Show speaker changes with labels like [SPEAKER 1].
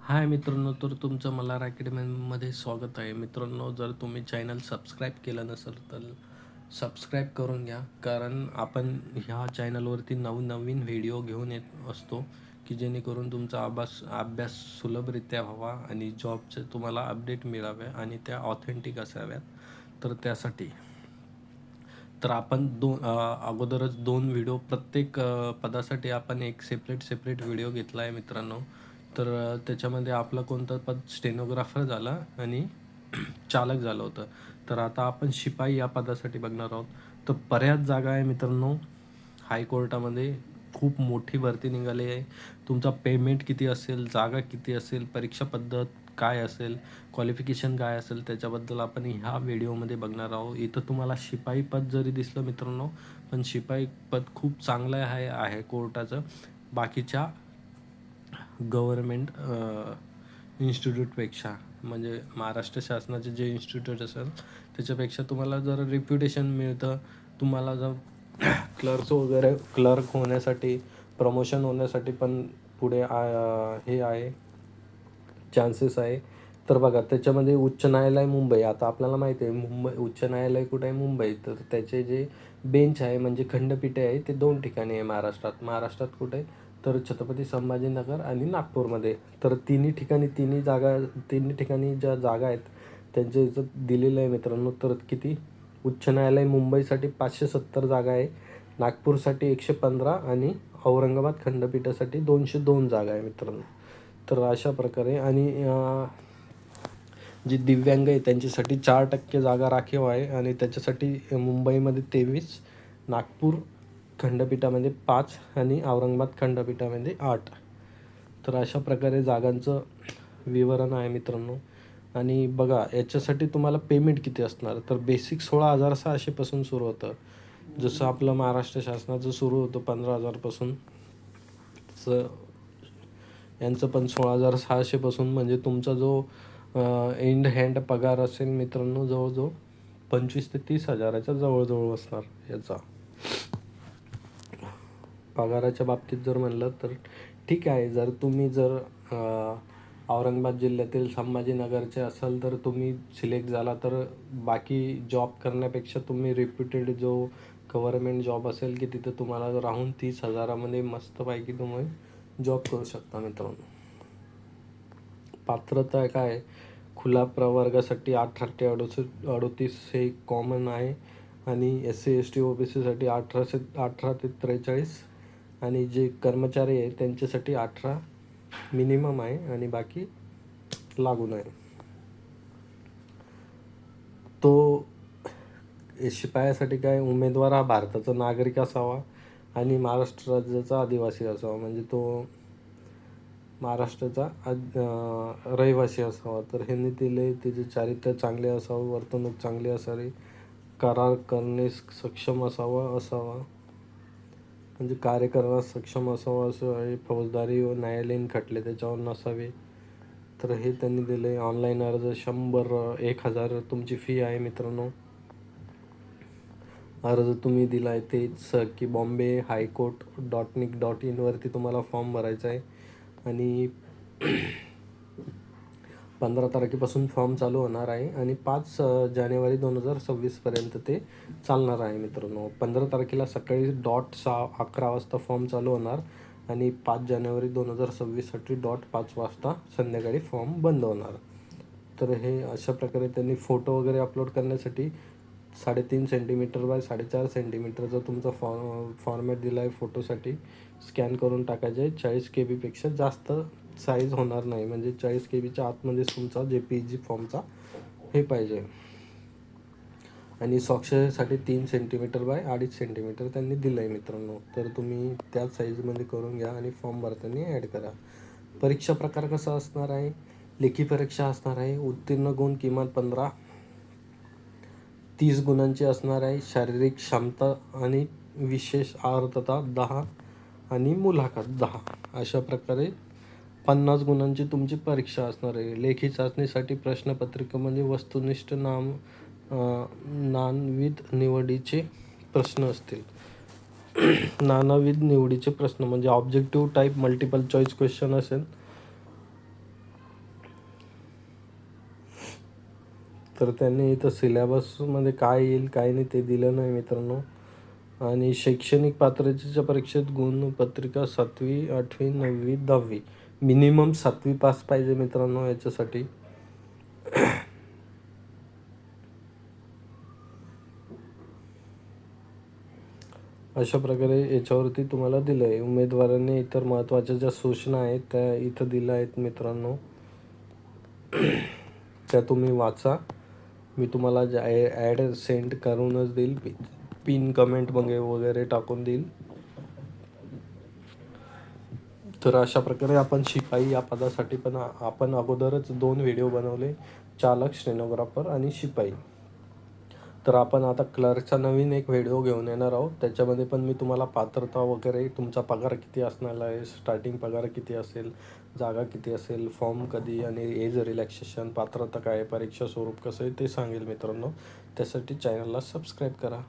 [SPEAKER 1] हाय मित्रांनो, तर तुमचं मल्हार अकॅडमीमध्ये स्वागत आहे. मित्रांनो, जर तुम्ही चॅनल सबस्क्राईब केलं नसेल तर सबस्क्राईब करून घ्या, कारण आपण ह्या चॅनलवरती नवनवीन व्हिडिओ घेऊन येत असतो की जेणेकरून तुमचा अभ्यास सुलभरित्या व्हावा आणि जॉबचे तुम्हाला अपडेट मिळावे आणि त्या ऑथेंटिक असाव्यात. तर त्यासाठी तर आपण अगोदरच दोन व्हिडिओ प्रत्येक पदासाठी आपण एक सेपरेट व्हिडिओ घेतला आहे मित्रांनो. तर त्याच्यामध्ये आपलं कोणतं पद स्टेनोग्राफर झाला आणि चालक झालं होतं. तर आता आपण शिपाई या पदासाठी बघणार आहोत. तर बऱ्याच जागा आहे मित्रांनो हायकोर्टामध्ये. खूप मोठी भरती निघाली आहे. तुमचा पेमेंट किती असेल, जागा किती असेल, परीक्षा पद्धत काय असेल, क्वालिफिकेशन काय असेल, त्याच्याबद्दल आपण ह्या व्हिडिओमध्ये बघणार आहोत. इथं तुम्हाला शिपाई पद जरी दिसलं मित्रांनो, पण शिपाई पद खूप चांगलं आहे कोर्टाचं बाकीच्या गव्हर्मेंट इन्स्टिट्यूटपेक्षा. म्हणजे महाराष्ट्र शासनाचे जे इन्स्टिट्यूट असेल त्याच्यापेक्षा तुम्हाला जर रेप्युटेशन मिळतं. तुम्हाला जर क्लर्क होण्यासाठी, प्रमोशन होण्यासाठी पण पुढे हे आहे, चान्सेस आहे. तर बघा त्याच्यामध्ये उच्च न्यायालय मुंबई. आता आपल्याला माहिती आहे मुंबई उच्च न्यायालय कुठे आहे, मुंबई. तर त्याचे जे बेंच आहे म्हणजे खंडपीठे आहे ते दोन ठिकाणी आहे महाराष्ट्रात कुठे, तर छत्रपती संभाजीनगर आणि नागपूरमध्ये. तर तिन्ही ठिकाणी ज्या जागा आहेत त्यांच्या इथं दिलेलं आहे मित्रांनो. तर किती, उच्च न्यायालय मुंबईसाठी 570 जागा आहे, नागपूरसाठी 115 आणि औरंगाबाद खंडपीठासाठी 202 जागा आहे मित्रांनो. तर अशा प्रकारे. आणि जे दिव्यांग आहे त्यांच्यासाठी 4% जागा राखीव आहे आणि त्याच्यासाठी मुंबईमध्ये 23, नागपूर खंडपीठामध्ये 5 आणि औरंगाबाद खंडपीठामध्ये 8. तर अशा प्रकारे जागांचं विवरण आहे मित्रांनो. आणि बघा याच्यासाठी तुम्हाला पेमेंट किती असणार, तर बेसिक 16,600पासून सुरू होतं. जसं आपलं महाराष्ट्र शासनाचं सुरू होतं 15,000पासून, तसं यांचं पण 16,600पासून. म्हणजे तुमचा जो एंड हँड पगार असेल मित्रांनो जवळजवळ 25,000 ते 30,000च्या जवळजवळ असणार. याचा पगाराच्या बाबतीत जर म्हणलं तर ठीक आहे. जर तुम्ही औरंगाबाद जिल्ह्यातील संभाजीनगरचे असाल तर तुम्ही सिलेक्ट झाला तर बाकी जॉब करण्यापेक्षा तुम्ही रेप्युटेड जो गव्हर्मेंट जॉब असेल की तिथं तुम्हाला राहून 30,000मध्ये मस्तपैकी तुम्ही जॉब करू शकता मित्रांनो. पात्रता काय, खुला प्रवर्गासाठी 18 ते 38 हे कॉमन आहे आणि SC ST OBC साठी 18 ते 43 आणि जे कर्मचारी आहे त्यांच्यासाठी 18 मिनिमम आहे आणि बाकी लागू आहे. तो शिपायासाठी काय, उमेदवार हा भारताचा नागरिक असावा आणि महाराष्ट्र राज्याचा आदिवासी असावा. म्हणजे तो महाराष्ट्राचा रहिवासी असावा. तर ह्यांनी दिले तिचे चारित्र्य चांगले असावे, वर्तणूक चांगली असावी, करार करण्यास सक्षम असावा म्हणजे कार्य करण्यास सक्षम असावा असं आहे. फौजदारी व न्यायालयीन खटले त्याच्यावर नसावे. तर हे त्यांनी दिले. ऑनलाईन अर्ज 1,000 तुमची फी आहे मित्रांनो. अर्ज तुम्ही दिला आहे तेच की bombay.highcourt.nic.in वरती तुम्हाला फॉर्म भरायचा आहे आणि 15 तारखेपासून फॉर्म चालू होणार आहे आणि 5 जानेवारी 2026पर्यंत ते चालणार आहे मित्रांनो. 15 तारखेला सकाळी .11 वाजता फॉर्म चालू होणार आणि 5 जानेवारी 2026साठी .5 वाजता संध्याकाळी फॉर्म बंद होणार. तर हे अशा प्रकारे त्यांनी फोटो वगैरे अपलोड करण्यासाठी 3.5 सेंटीमीटर बाय 4.5 सेंटीमीटरचा तुमचा फॉर्मॅट दिला आहे फोटोसाठी. स्कॅन करून टाकायचे. 40 KB पेक्षा जास्त साईज होणार नाही, म्हणजे 40 KBच्या आतमध्येच तुमचा JPEG फॉर्मचा हे पाहिजे. आणि स्वाक्षरीसाठी 3 सेंटीमीटर बाय 2.5 सेंटीमीटर त्यांनी दिलं आहे मित्रांनो. तर तुम्ही त्याच साईजमध्ये करून घ्या आणि फॉर्म भरताना ॲड करा. परीक्षा प्रकार कसा असणार आहे, लेखी परीक्षा असणार आहे. उत्तीर्ण गुण किमान 15, 30 गुणांची असणार आहे. शारीरिक क्षमता आणि विशेष आर्हता 10 आणि मुलाखत 10. अशा प्रकारे 50 गुणांची तुमची परीक्षा असणार आहे. लेखी चाचणीसाठी प्रश्नपत्रिकेमध्ये वस्तुनिष्ठ नानविध निवडीचे प्रश्न असतील. नानाविध निवडीचे प्रश्न म्हणजे objective type multiple choice question असेल. तर त्यांनी इथं सिलेबसमध्ये काय येईल काय नाही ते दिलं नाही मित्रांनो. आणि शैक्षणिक पात्रतेच्या परीक्षेत गुणपत्रिका 7वी 8वी 9वी 10वी मिनिमम 7वी पास पाहिजे मित्रांनो याच्यासाठी. अशा प्रकारे याच्यावरती तुम्हाला दिलं आहे. उमेदवारांनी इतर महत्त्वाच्या ज्या सूचना आहेत त्या इथं दिल्या आहेत मित्रांनो, त्या तुम्ही वाचा. मी तुम्हाला ज्या ॲड सेंड करूनच देईल, पिन कमेंट वगैरे टाकून देईल. तर अशा प्रकारे आपण शिपाई या पदासाठी पण आपण अगोदरच 2 व्हिडिओ बनवले, चालक, स्टेनोग्राफर आणि शिपाई. तर आपण आता क्लर्कचा नवीन एक व्हिडिओ घेऊन येणार आहोत. त्याच्यामध्ये पण मी तुम्हाला पात्रता वगैरे, तुमचा पगार किती असणार आहे, स्टार्टिंग पगार किती असेल, जागा किती असेल, फॉर्म कधी आणि एज रिलॅक्सेशन, पात्रता काय, परीक्षा स्वरूप कसं आहे ते सांगेल मित्रांनो. त्यासाठी चॅनलला सबस्क्राईब करा.